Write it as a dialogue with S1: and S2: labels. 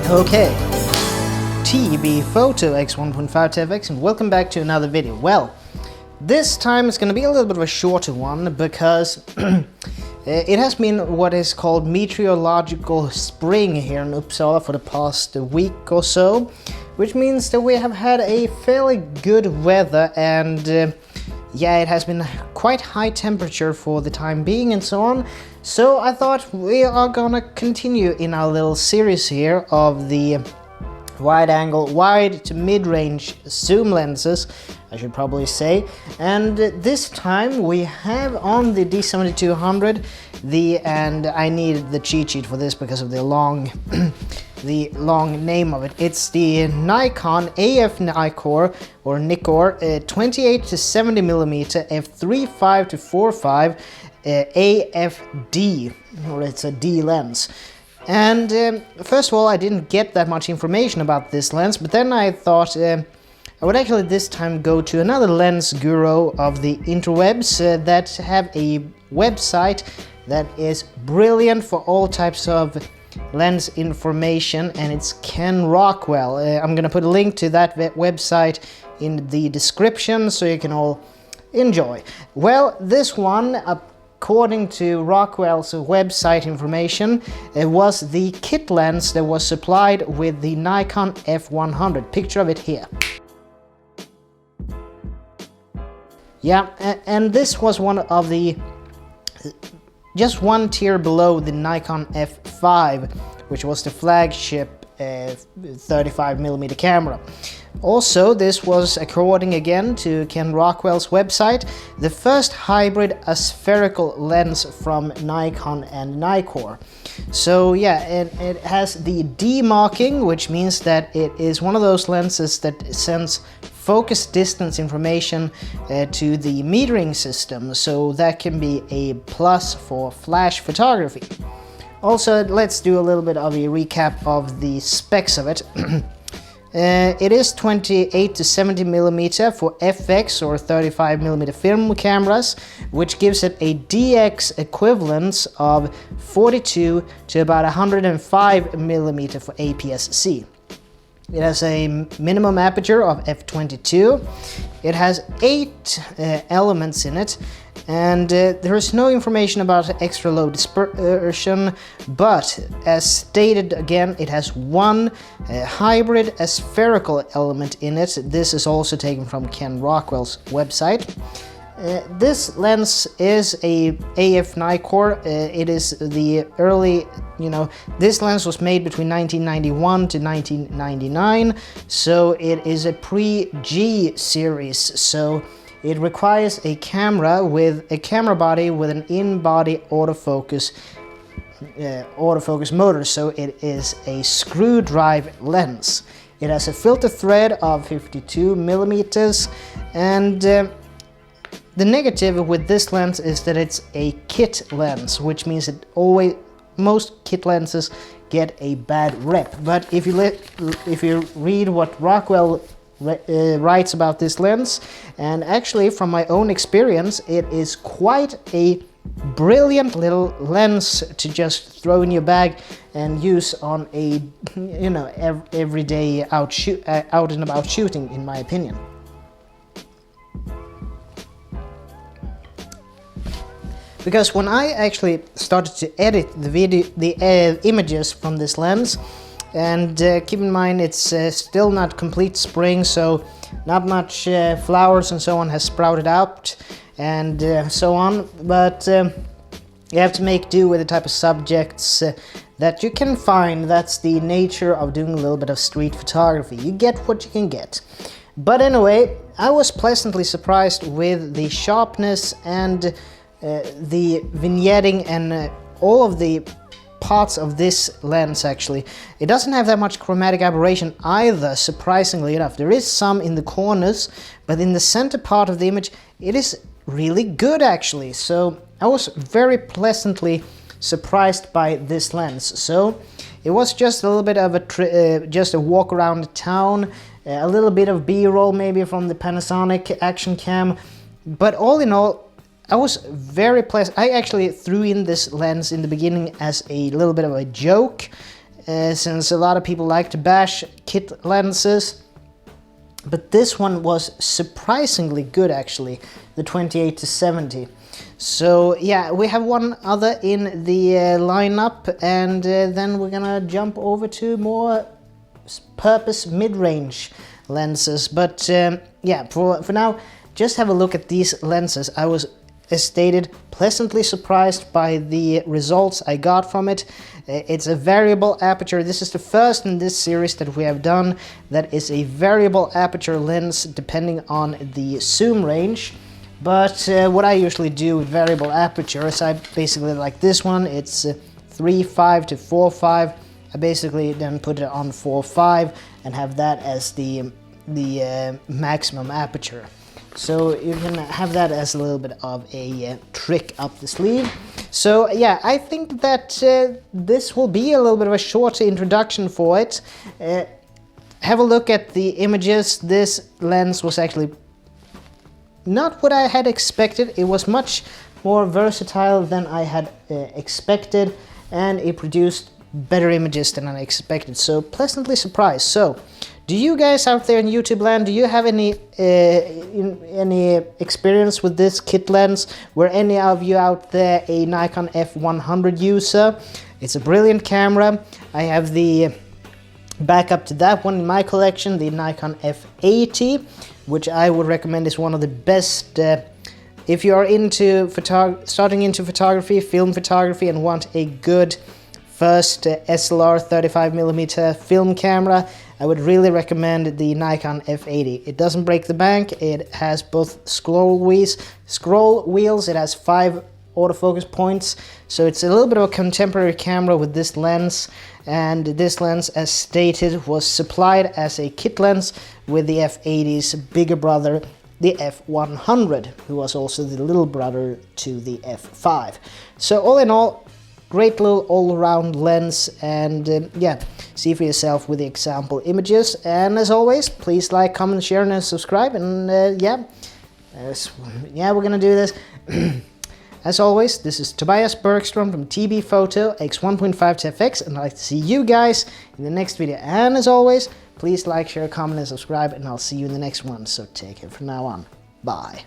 S1: Okay, T.B.Photo X1.5 TFX, and welcome back to another video. Well, this time it's going to be a little bit of a shorter one because it has been what is called meteorological spring here in Uppsala for the past week or so, which means that we have had a fairly good weather and yeah, it has been quite high temperature for the time being and so on. So I thought we are gonna continue in our little series here of the wide to mid-range zoom lenses, I should probably say. And this time we have on the D7200 and I needed the cheat sheet for this because of the long the long name of it. It's the Nikon AF-Nikkor or Nikkor 28 to 70 mm f3.5 to 4.5 AFD, or it's a D lens. And first of all, I didn't get that much information about this lens, but then I thought I would actually this time go to another lens guru of the interwebs that have a website that is brilliant for all types of lens information, and it's Ken Rockwell. I'm gonna put a link to that website in the description so you can all enjoy. Well, this one, according to Rockwell's website information, it was the kit lens that was supplied with the Nikon F100. Picture of it here. Yeah, and this was one of the just one tier below the Nikon F5, which was the flagship 35mm camera. Also, this was, according again to Ken Rockwell's website, the first hybrid aspherical lens from Nikon and Nikkor. So yeah, it has the D marking, which means that it is one of those lenses that sends focus distance information to the metering system, so that can be a plus for flash photography. Also, let's do a little bit of a recap of the specs of it. It is 28 to 70 mm for FX or 35mm film cameras, which gives it a DX equivalence of 42 to about 105 mm for APS-C. It has a minimum aperture of f22. It has 8 elements in it, and there is no information about extra low dispersion, but as stated again, it has one hybrid aspherical element in it. This is also taken from Ken Rockwell's website. This lens is a AF-Nikkor. It is the early, this lens was made between 1991 to 1999, so it is a pre-G series, so it requires a camera body with an in-body autofocus motor, so it is a screw drive lens. It has a filter thread of 52 millimeters, and the negative with this lens is that it's a kit lens, which means that most kit lenses get a bad rep. But if you read what Rockwell writes about this lens, and actually from my own experience, it is quite a brilliant little lens to just throw in your bag and use on a everyday out and about shooting, in my opinion. Because when I actually started to edit the images from this lens, and keep in mind it's still not complete spring, so not much flowers and so on has sprouted out and so on, but you have to make do with the type of subjects that you can find. That's the nature of doing a little bit of street photography. You get what you can get. But anyway, I was pleasantly surprised with the sharpness and the vignetting and all of the parts of this lens. Actually, it doesn't have that much chromatic aberration either, surprisingly enough. There is some in the corners, but in the center part of the image it is really good actually. So I was very pleasantly surprised by this lens. So it was just a little bit of just a walk around town, a little bit of B-roll maybe from the Panasonic action cam, but all in all I was very pleasant. I actually threw in this lens in the beginning as a little bit of a joke, since a lot of people like to bash kit lenses. But this one was surprisingly good actually, the 28-70. So yeah, we have one other in the lineup, and then we're gonna jump over to more purpose mid-range lenses. But yeah, for now, just have a look at these lenses. I was, as stated, pleasantly surprised by the results I got from it. It's a variable aperture. This is the first in this series that we have done that is a variable aperture lens depending on the zoom range. But what I usually do with variable aperture is I basically, like this one, it's 3.5 to 4.5. I basically then put it on 4.5 and have that as the maximum aperture. So you can have that as a little bit of a trick up the sleeve. So yeah, I think that this will be a little bit of a shorter introduction for it. Have a look at the images. This lens was actually not what I had expected. It was much more versatile than I had expected, and it produced better images than I expected. So pleasantly surprised. So do you guys out there in YouTube land, do you have any experience with this kit lens? Were any of you out there a Nikon F100 user? It's a brilliant camera. I have the backup to that one in my collection, the Nikon F80, which I would recommend is one of the best if you are into starting into photography, film photography, and want a good first SLR 35mm film camera. I would really recommend the Nikon F80. It doesn't break the bank. It has both scroll wheels. It has 5 autofocus points. So it's a little bit of a contemporary camera with this lens. And this lens, as stated, was supplied as a kit lens with the F80's bigger brother, the F100, who was also the little brother to the F5. So all in all, great little all-around lens, and yeah, see for yourself with the example images. And as always, please like, comment, share, and subscribe. And yeah, we're gonna do this. As always, this is Tobias Bergström from T.B.Photo X1.5 to FX, and I'd like to see you guys in the next video. And as always, please like, share, comment, and subscribe, and I'll see you in the next one. So take care from now on. Bye.